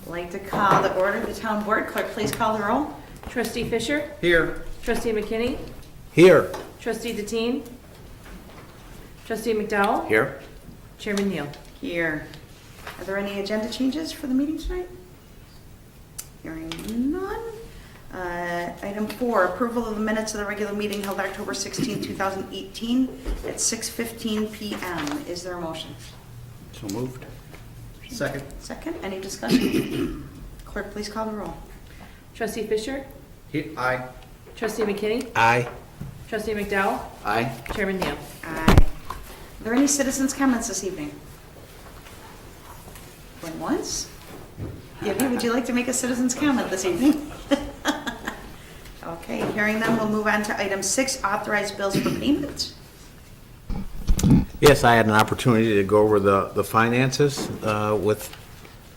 I'd like to call the order of the town board. Clerk, please call the roll. Trustee Fisher? Here. Trustee McKinney? Here. Trustee Deteen? Trustee McDowell? Here. Chairman Neal? Here. Are there any agenda changes for the meeting tonight? Hearing none. Item 4, approval of the minutes of the regular meeting held October 16, 2018 at 6:15 p.m. Is there a motion? So moved. Second. Second, any discussion? Clerk, please call the roll. Trustee Fisher? Here. Aye. Trustee McKinney? Aye. Trustee McDowell? Aye. Chairman Neal? Aye. Are there any citizens' comments this evening? Going once? Debbie, would you like to make a citizen's comment this evening? Okay, hearing none, we'll move on to item 6, authorized bills for payment. Yes, I had an opportunity to go over the finances with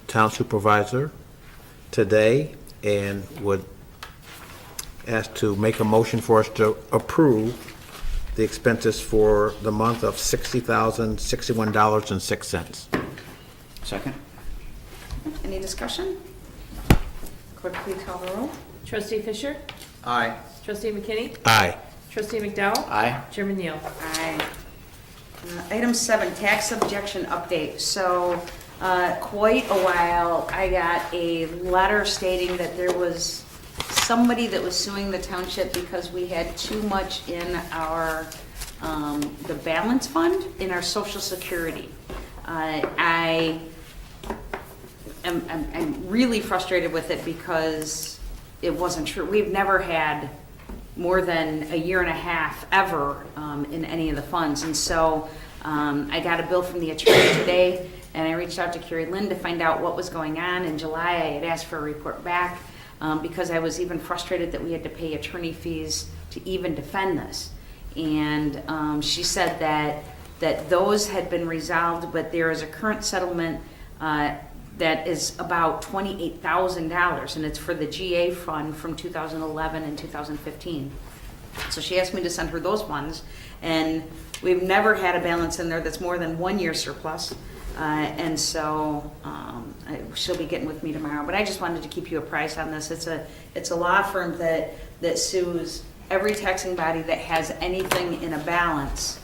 Town Supervisor today and would ask to make a motion for us to approve the expenses for the month of $60,061.06. Second. Any discussion? Clerk, please call the roll. Trustee Fisher? Aye. Trustee McKinney? Aye. Trustee McDowell? Aye. Chairman Neal? Aye. Item 7, tax objection update. So, quite a while, I got a letter stating that there was somebody that was suing the township because we had too much in our, the balance fund in our Social Security. I'm really frustrated with it because it wasn't true. We've never had more than a year and a half ever in any of the funds. And so I got a bill from the attorney today, and I reached out to Carrie Lynn to find out what was going on. In July, I had asked for a report back because I was even frustrated that we had to pay attorney fees to even defend this. And she said that those had been resolved, but there is a current settlement that is about $28,000, and it's for the GA fund from 2011 and 2015. So she asked me to send her those funds, and we've never had a balance in there that's more than 1 year surplus. And so she'll be getting with me tomorrow. But I just wanted to keep you apprised on this. It's a law firm that sues every taxing body that has anything in a balance.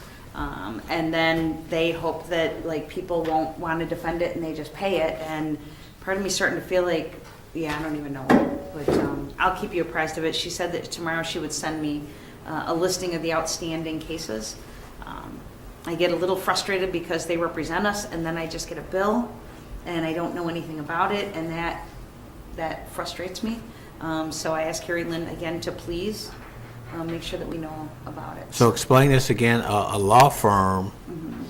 And then they hope that like people won't want to defend it and they just pay it. And part of me starting to feel like, yeah, I don't even know. But I'll keep you apprised of it. She said that tomorrow she would send me a listing of the outstanding cases. I get a little frustrated because they represent us, and then I just get a bill and I don't know anything about it, and that frustrates me. So I asked Carrie Lynn again to please make sure that we know about it. So explain this again. A law firm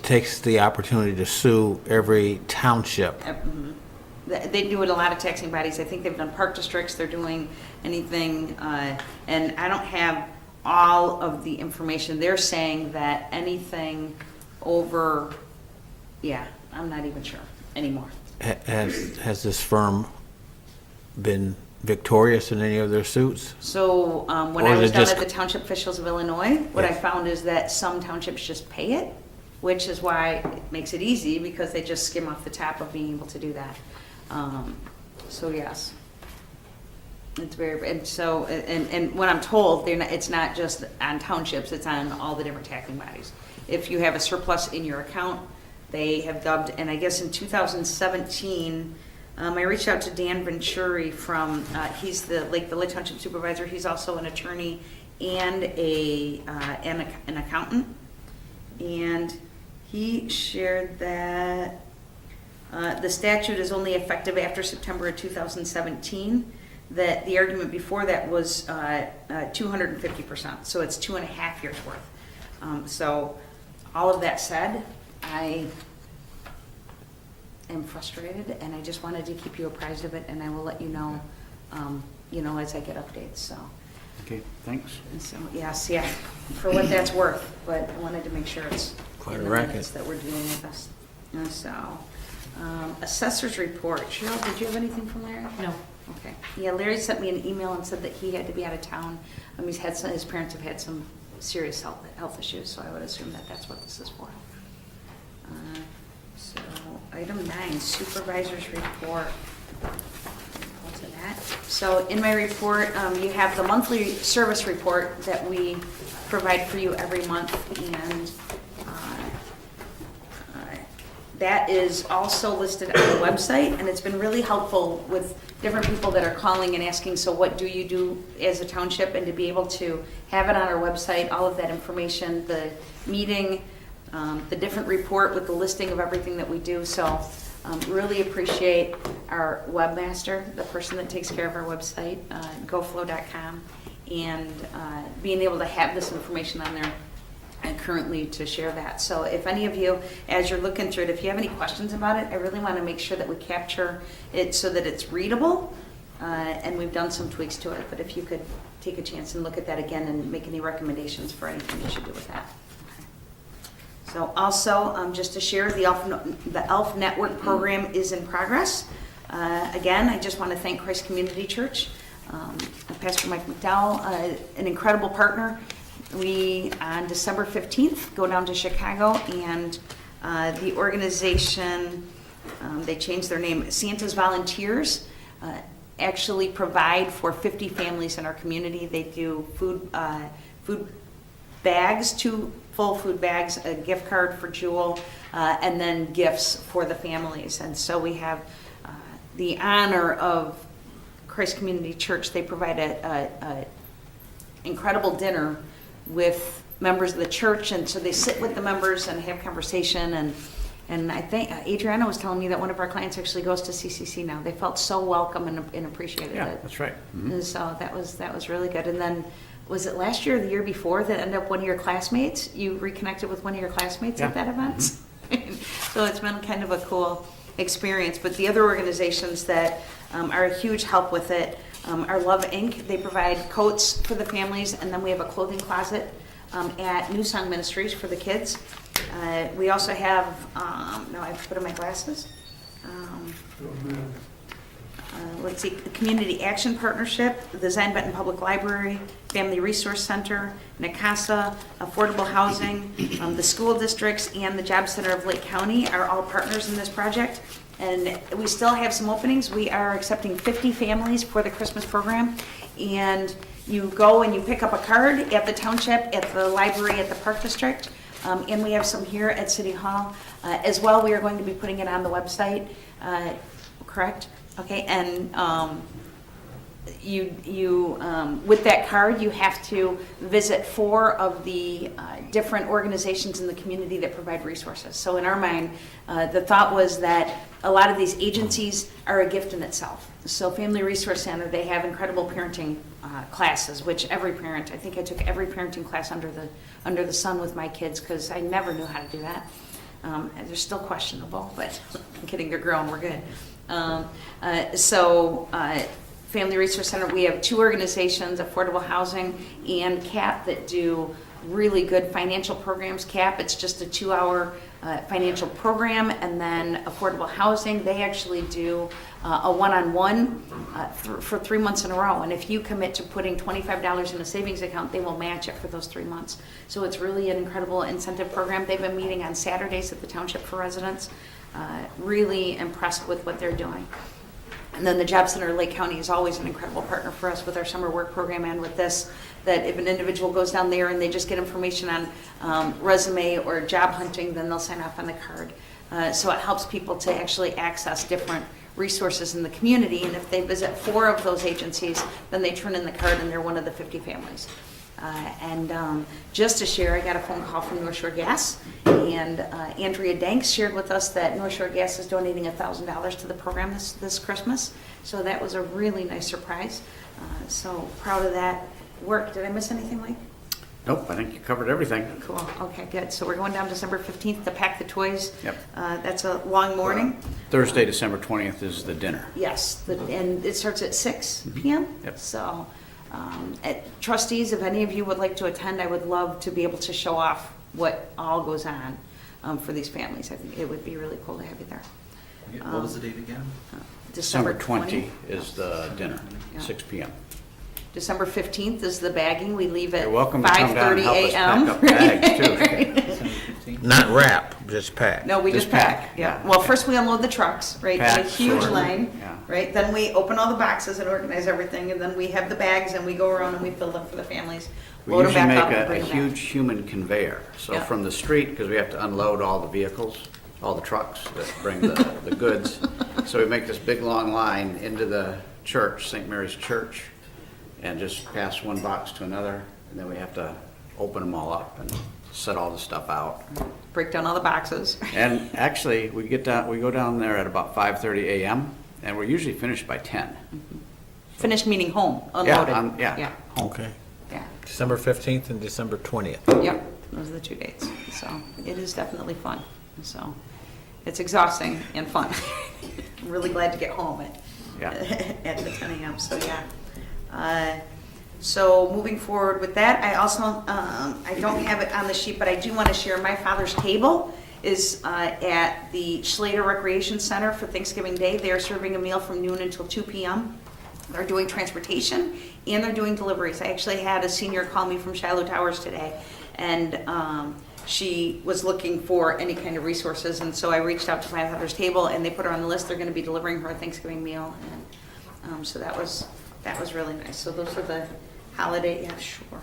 takes the opportunity to sue every township. They do it a lot of taxing bodies. I think they've done park districts. They're doing anything, and I don't have all of the information. They're saying that anything over, yeah, I'm not even sure anymore. Has this firm been victorious in any of their suits? So when Or I is was it down just- at the Township Officials of Illinois, what I Yes. found is that some townships just pay it, which is why it makes it easy because they just skim off the top of being able to do that. So yes, it's very, and so, and when I'm told, it's not just on townships, it's on all the different taxing bodies. If you have a surplus in your account, they have dubbed, and I guess in 2017, I reached out to Dan Venturi from, he's the Lake Village Township Supervisor. He's also an attorney and an accountant. And he shared that the statute is only effective after September of 2017. That the argument before that was 250%. So it's 2.5 years worth. So all of that said, I am frustrated, and I just wanted to keep you apprised of it, and I will let you know, as I get updates. So. Okay, thanks. And so yes, yeah, for what that's worth. But I wanted to make sure it's Quite in a the racket. minutes that we're dealing with this. And so, assessor's report. Cheryl, did you have anything from Larry? No. Okay. Yeah, Larry sent me an email and said that he had to be out of town. His parents have had some serious health issues, so I would assume that that's what this is for. So, item 9, supervisor's report. to that. So in my report, you have the monthly service report that we provide for you every month, and that is also listed on the website, and it's been really helpful with different people that are calling and asking, so what do you do as a township? And to be able to have it on our website, all of that information, the meeting, the different report with the listing of everything that we do. So really appreciate our webmaster, the person that takes care of our website, goflow.com, and being able to have this information on there and currently to share that. So if any of you, as you're looking through it, if you have any questions about it, I really want to make sure that we capture it so that it's readable, and we've done some tweaks to it, but if you could take a chance and look at that again and make any recommendations for anything you should do with that. Okay. So also, just to share, the ELF Network program is in progress. Again, I just want to thank Christ Community Church, Pastor Mike McDowell, an incredible partner. We, on December 15th, go down to Chicago, and the organization, they changed their name, Santa's Volunteers, actually provide for 50 families in our community. They do food bags, 2 full food bags, a gift card for Jewel, and then gifts for the families. And so we have the honor of Christ Community Church. They provide a incredible dinner with members of the church, and so they sit with the members and have conversation, and I think Adriana was telling me that one of our clients actually goes to CCC now. They felt so welcome and appreciated Yeah, it. that's right. And so that was really good. And then, was it last year or the year before that ended up one of your classmates? You reconnected with one of your classmates at Yeah. that event? So it's been kind of a cool experience. But the other organizations that are a huge help with it are Love Inc. They provide coats for the families, and then we have a clothing closet at New Song Ministries for the kids. We also have, no, I have to put on my glasses. Let's see, the Community Action Partnership, the Zion Benton Public Library, Family Resource Center, NACASA, Affordable Housing, the school districts, and the Job Center of Lake County are all partners in this project. And we still have some openings. We are accepting 50 families for the Christmas program. And you go and you pick up a card at the township, at the library, at the park district. And we have some here at City Hall. As well, we are going to be putting it on the website, correct? Okay, and with that card, you have to visit 4 of the different organizations in the community that provide resources. So in our mind, the thought was that a lot of these agencies are a gift in itself. So Family Resource Center, they have incredible parenting classes, which every parent, I think I took every parenting class under the sun with my kids, because I never knew how to do that. They're still questionable, but I'm kidding, they're grown, we're good. Family Resource Center, we have 2 organizations, Affordable Housing and CAP, that do really good financial programs. CAP, it's just a 2-hour financial program, and then Affordable Housing, they actually do a one-on-one for 3 months in a row. And if you commit to putting $25 in a savings account, they will match it for those 3 months. So it's really an incredible incentive program. They've been meeting on Saturdays at the Township for residents. Really impressed with what they're doing. And then the Job Center of Lake County is always an incredible partner for us with our summer work program and with this, that if an individual goes down there and they just get information on resume or job hunting, then they'll sign off on the card. So it helps people to actually access different resources in the community, and if they visit 4 of those agencies, then they turn in the card and they're one of the 50 families. Just to share, I got a phone call from North Shore Gas, and Andrea Danks shared with us that North Shore Gas is donating $1,000 to the program this Christmas. So that was a really nice surprise. So proud of that work. Did I miss anything, Mike? Nope, I think you covered everything. Cool. Okay, good. So we're going down December 15th to pack the toys. Yep. That's a long morning. Thursday, December 20th is the dinner. Yes, and it starts at 6 p.m. Yep. So, trustees, if any of you would like to attend, I would love to be able to show off what all goes on for these families. I think it would be really cool to have you there. What was the date again? December 20 is the dinner, Yeah. 6 p.m. December 15th is the bagging. We leave at You're welcome to come down and 5:30 help us a.m. pack up bags, too. December 15th? Not wrap. Just pack. No, we Just just pack, pack, yeah. yeah. Well, first we unload the trucks, right, in a Pack, huge sort, line, yeah. right? Then we open all the boxes and organize everything, and then we have the bags, and we go around and we fill them for the families. We Load 'em usually back up make and a bring 'em back. huge human conveyor. So Yeah. from the street, because we have to unload all the vehicles, all the trucks that bring the goods. So we make this big, long line into the church, St. Mary's Church, and just pass one box to another, and then we have to open them all up and set all the stuff out. Break down all the boxes. And actually, we go down there at about 5:30 a.m., and we're usually finished by 10. Finished meaning home, Yeah, unloaded. yeah. Okay. Yeah, December 15th and December 20th. yep, those are the 2 dates. So it is definitely fun. So it's exhausting and fun. I'm really glad to get home Yeah. at the 10 a.m., so yeah. So moving forward with that, I also, I don't have it on the sheet, but I do want to share my father's table is at the Schlater Recreation Center for Thanksgiving Day. They are serving a meal from noon until 2 p.m. They're doing transportation and they're doing deliveries. I actually had a senior call me from Shiloh Towers today, and she was looking for any kind of resources, and so I reached out to my father's table, and they put her on the list. They're going to be delivering her a Thanksgiving meal, and so that was really nice. So those are the holiday, yeah, sure.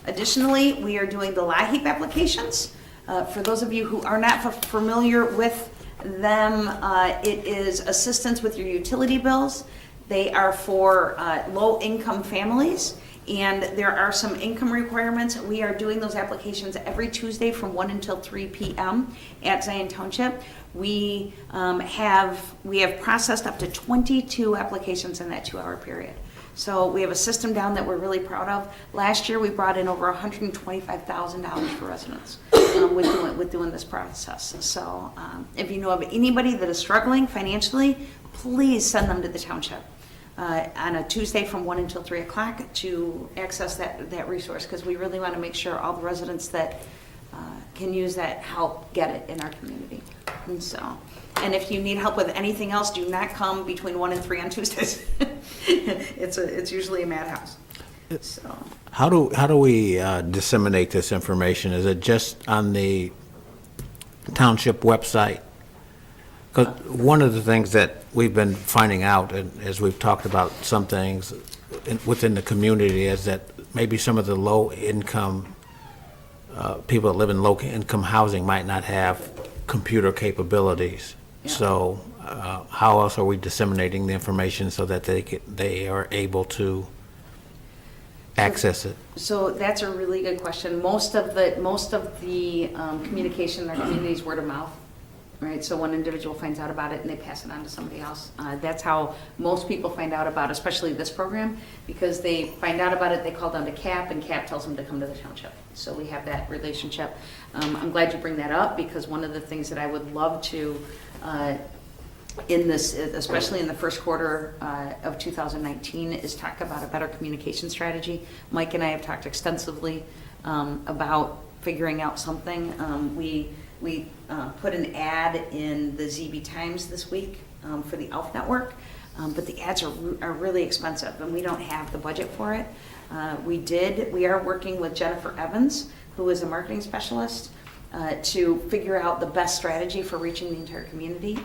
Additionally, we are doing the LIHEAP applications. For those of you who are not familiar with them, it is assistance with your utility bills. They are for low-income families, and there are some income requirements. We are doing those applications every Tuesday from 1 until 3 p.m. at Zion Township. We have processed up to 22 applications in that 2-hour period. So we have a system down that we're really proud of. Last year, we brought in over $125,000 for residents with doing this process. So if you know of anybody that is struggling financially, please send them to the township on a Tuesday from 1 until 3 o'clock to access that resource, because we really want to make sure all the residents that can use that help get it in our community. And if you need help with anything else, do not come between 1 and 3 on Tuesdays. It's usually a madhouse. So How do we disseminate this information? Is it just on the township website? Because one of the things that we've been finding out, and as we've talked about some things within the community, is that maybe some of the low-income people that live in low-income housing might not have computer capabilities. Yeah. So how else are we disseminating the information so that they are able to access it? So that's a really good question. Most of the communication in our community is word of mouth, right? So one individual finds out about it and they pass it on to somebody else. That's how most people find out about, especially this program, because they find out about it, they call down to CAP, and CAP tells them to come to the township. So we have that relationship. I'm glad you bring that up, because one of the things that I would love to, in this, especially in the first quarter of 2019, is talk about a better communication strategy. Mike and I have talked extensively about figuring out something. We put an ad in the ZB Times this week for the ALF network, but the ads are really expensive, and we don't have the budget for it. We are working with Jennifer Evans, who is a marketing specialist, to figure out the best strategy for reaching the entire community.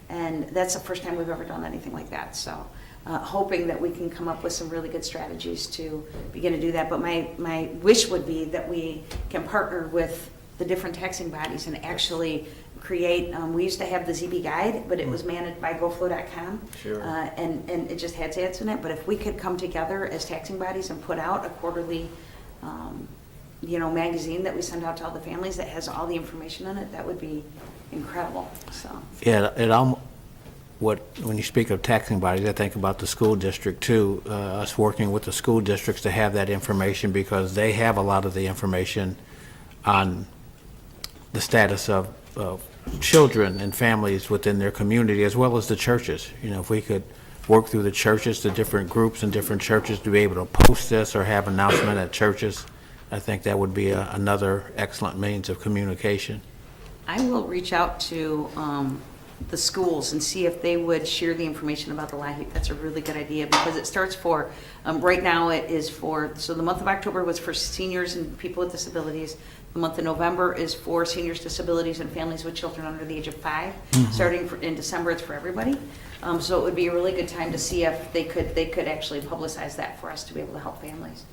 And that's the first time we've ever done anything like that. So hoping that we can come up with some really good strategies to begin to do that. But my wish would be that we can partner with the different taxing bodies and actually create, we used to have the ZB Guide, but it was managed by GoFlow.com. Sure. And it just had ads in it. But if we could come together as taxing bodies and put out a quarterly magazine that we send out to all the families that has all the information in it, that would be incredible. So Yeah, when you speak of taxing bodies, I think about the school district too, us working with the school districts to have that information, because they have a lot of the information on the status of children and families within their community, as well as the churches. If we could work through the churches, the different groups and different churches, to be able to post this or have announcement at churches, I think that would be another excellent means of communication. I will reach out to the schools and see if they would share the information about the LIHEAP. That's a really good idea because it starts for, right now it is for, so the month of October was for seniors and people with disabilities. The month of November is for seniors, disabilities, and families with children under the age of 5. Starting in December, it's for everybody. So it would be a really good time to see if they could actually publicize that for us to be able to help families.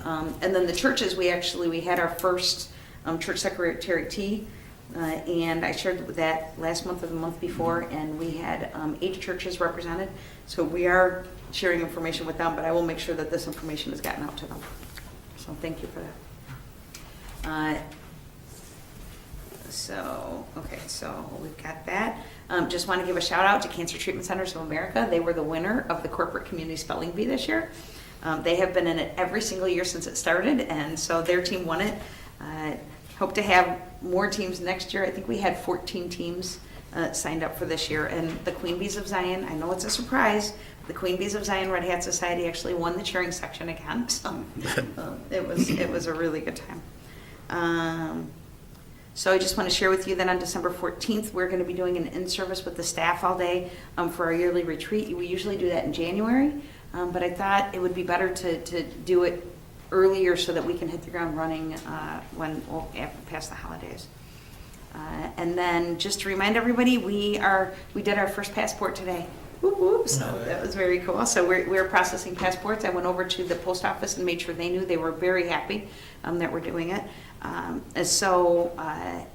And then the churches, we had our first church secretary tea, and I shared that last month or the month before, and we had 8 churches represented. So we are sharing information with them, but I will make sure that this information has gotten out to them. So thank you for that. So we've got that. Just want to give a shout out to Cancer Treatment Centers of America. They were the winner of the Corporate Community Spelling Bee this year. They have been in it every single year since it started, and so their team won it. Hope to have more teams next year. I think we had 14 teams signed up for this year, and the Queen Bees of Zion, I know it's a surprise, the Queen Bees of Zion Red Hat Society actually won the cheering section again, so it was a really good time. So I just want to share with you that on December 14th, we're going to be doing an in-service with the staff all day for our yearly retreat. We usually do that in January, but I thought it would be better to do it earlier so that we can hit the ground running past the holidays. And then just to remind everybody, we did our first passport today. Whoop, whoop. So that was very cool. So we're processing passports. I went over to the post office and made sure they knew. They were very happy that we're doing it.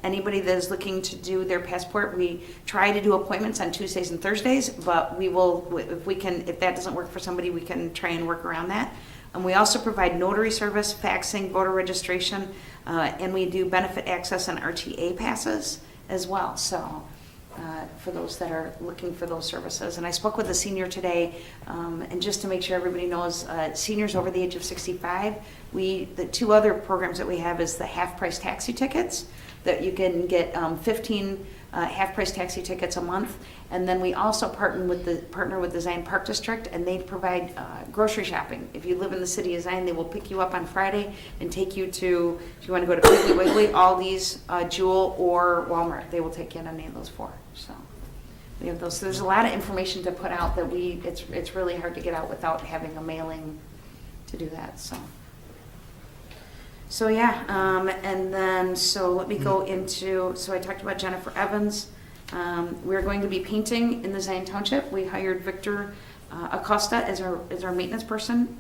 Anybody that is looking to do their passport, we try to do appointments on Tuesdays and Thursdays, but we will, if that doesn't work for somebody, we can try and work around that. And we also provide notary service, faxing, voter registration, and we do benefit access and RTA passes as well. So for those that are looking for those services. And I spoke with a senior today, and just to make sure everybody knows, seniors over the age of 65, the 2 other programs that we have is the half-price taxi tickets, that you can get 15 half-price taxi tickets a month. And then we also partner with the Zion Park District, and they provide grocery shopping. If you live in the city of Zion, they will pick you up on Friday and take you to, if you want to go to Piggly Wiggly, Aldi's, Jewel, or Walmart, they will take you on any of those 4. So we have those. So there's a lot of information to put out that it's really hard to get out without having a mailing to do that. So yeah, and then so let me go into. So I talked about Jennifer Evans. We're going to be painting in the Zion Township. We hired Victor Acosta as our maintenance person,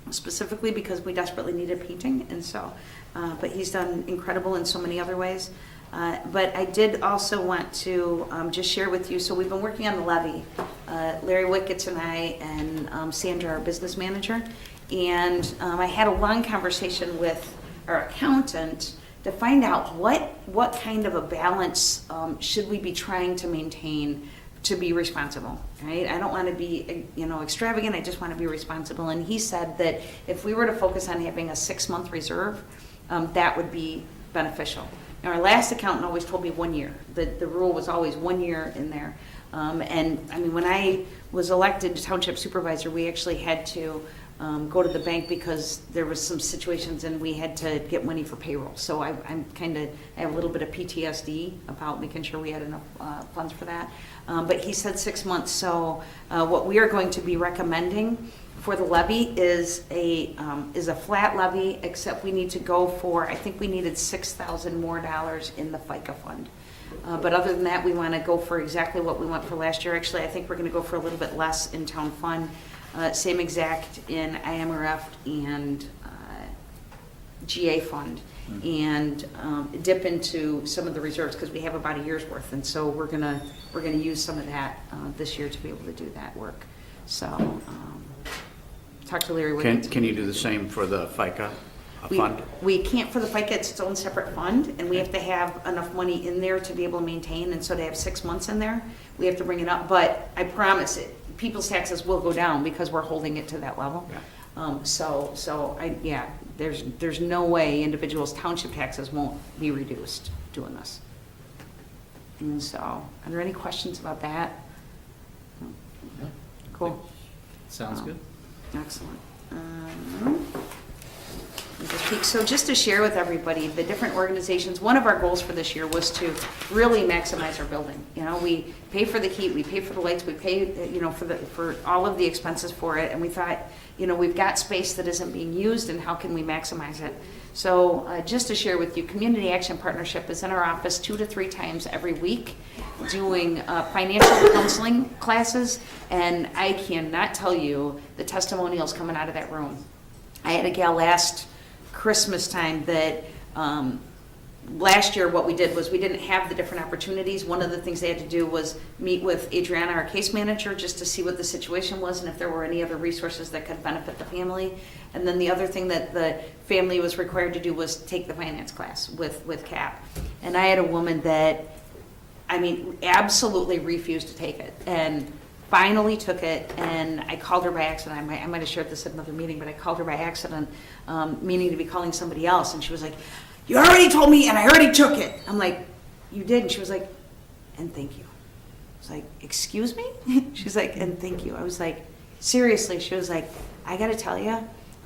specifically because we desperately needed painting, and so. But he's done incredible in so many other ways. But I did also want to just share with you, so we've been working on the levy. Larry Wicketts and I and Sandra, our business manager, and I had a long conversation with our accountant to find out what kind of a balance should we be trying to maintain to be responsible, right? I don't want to be, extravagant, I just want to be responsible. And he said that if we were to focus on having a 6-month reserve, that would be beneficial. Now, our last accountant always told me 1 year. The rule was always 1 year in there. And I mean, when I was elected township supervisor, we actually had to go to the bank because there was some situations and we had to get money for payroll. So I have a little bit of PTSD about making sure we had enough funds for that. But he said 6 months. So what we are going to be recommending for the levy is a flat levy, except we need to go for, I think we needed $6,000 more in the FICA fund. But other than that, we want to go for exactly what we went for last year. Actually, I think we're going to go for a little bit less in town fund, same exact in IMRF and GA fund, and dip into some of the reserves because we have about a year's worth, and so we're gonna use some of that this year to be able to do that work. So talk to Larry Wiggins. Can you do the same for the FICA fund? We can't for the FICA, it's its own separate fund, and we have to have enough money in there to be able to maintain, and so to have 6 months in there, we have to bring it up, but I promise it, people's taxes will go down because we're holding it to that level. Yeah. There's no way individuals' township taxes won't be reduced doing this. And so, are there any questions about that? Yeah. Cool. Sounds good. Excellent. Mrs. Peak. So just to share with everybody, the different organizations, one of our goals for this year was to really maximize our building. You know, we pay for the heat, we pay for the lights, we pay, you know, for all of the expenses for it, and we thought, you know, we've got space that isn't being used, and how can we maximize it? So just to share with you, Community Action Partnership is in our office 2 to 3 times every week doing financial counseling classes, and I cannot tell you the testimonials coming out of that room. I had a gal last Christmas time that last year what we did was we didn't have the different opportunities. One of the things they had to do was meet with Adriana, our case manager, just to see what the situation was and if there were any other resources that could benefit the family. And then the other thing that the family was required to do was take the finance class with CAP. And I had a woman that, I mean, absolutely refused to take it, and finally took it. And I called her by accident. I might have shared this at another meeting, but I called her by accident, meaning to be calling somebody else. And she was like, "You already told me, and I already took it." I'm like, "You did?" And she was like, "And thank you." I was like, "Excuse me?" She's like, "And thank you." I was like, "Seriously?" She was like, "I got to tell you,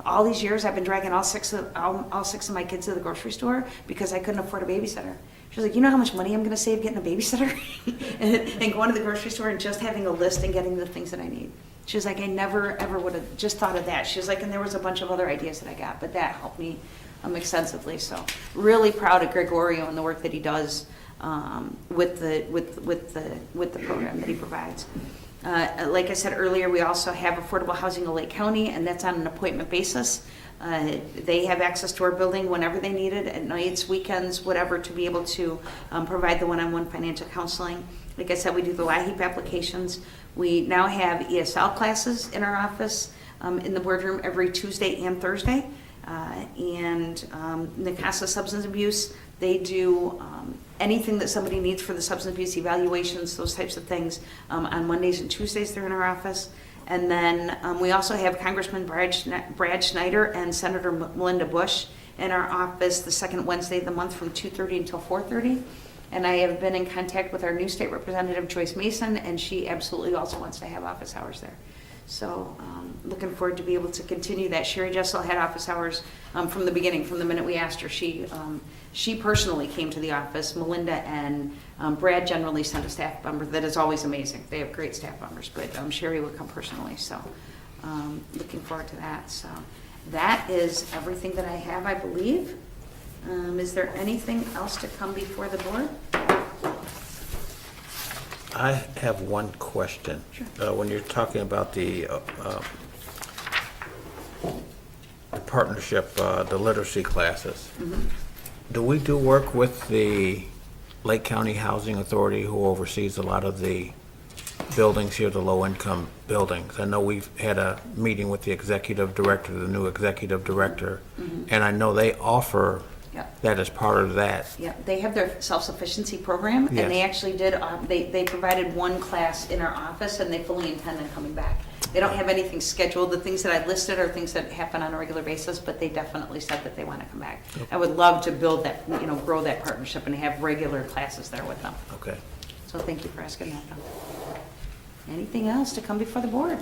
all these years I've been dragging all six of my kids to the grocery store because I couldn't afford a babysitter." She was like, "You know how much money I'm going to save getting a babysitter and going to the grocery store and just having a list and getting the things that I need." She was like, "I never ever would have just thought of that." She was like, "And there was a bunch of other ideas that I got, but that helped me extensively." So really proud of Gregorio and the work that he does with the program that he provides. Like I said earlier, we also have affordable housing in Lake County, and that's on an appointment basis. They have access to our building whenever they need it, at nights, weekends, whatever, to be able to provide the one-on-one financial counseling. Like I said, we do the LIHEAP applications. We now have ESL classes in our office, in the boardroom every Tuesday and Thursday. And NACASA substance abuse, they do anything that somebody needs for the substance abuse evaluations, those types of things. On Mondays and Tuesdays, they're in our office. And then we also have Congressman Brad Schneider and Senator Melinda Bush in our office the second Wednesday of the month from 2:30 until 4:30. And I have been in contact with our new state representative, Joyce Mason, and she absolutely also wants to have office hours there. So looking forward to be able to continue that. Sherry Jessel had office hours from the beginning, from the minute we asked her. She personally came to the office. Melinda and Brad generally send a staff member that is always amazing. They have great staff members, but Sherry would come personally. So looking forward to that. So that is everything that I have, I believe. Is there anything else to come before the board? I have one question. Sure. When you're talking about the partnership, the literacy classes, do we do work with the Lake County Housing Authority, who oversees a lot of the buildings here, the low-income buildings? I know we've had a meeting with the executive director, the new executive director, and I know they offer that as part of that. Yeah, they have their self-sufficiency program, and Yes. they actually did, they provided one class in our office, and they fully intend on coming back. They don't have anything scheduled. The things that I listed are things that happen on a regular basis, but they definitely said that they want to come back. I would love to build that, grow that partnership and have regular classes there with them. Okay. So thank you for asking that, though. Anything else to come before the board?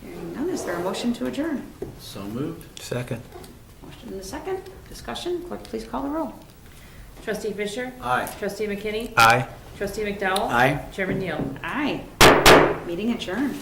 Hearing none, is there a motion to adjourn? So moved. Second. Motion in a second. Discussion. Clerk, please call the roll. Trustee Fisher? Aye. Trustee McKinney? Aye. Trustee McDowell? Aye. Chairman Neal? Aye. Meeting adjourned.